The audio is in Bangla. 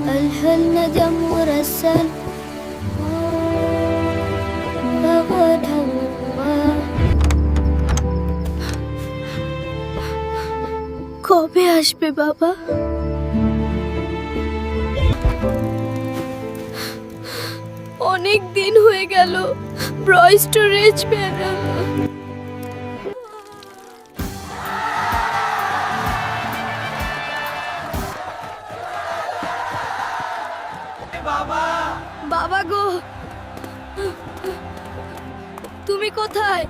الهل ندم ورسل بغد الله কবে আসবে বাবা? অনেক দিন হয়ে গেল ব্রয়স্টোরেজ পেরা। বাবা গো, তুমি কোথায়?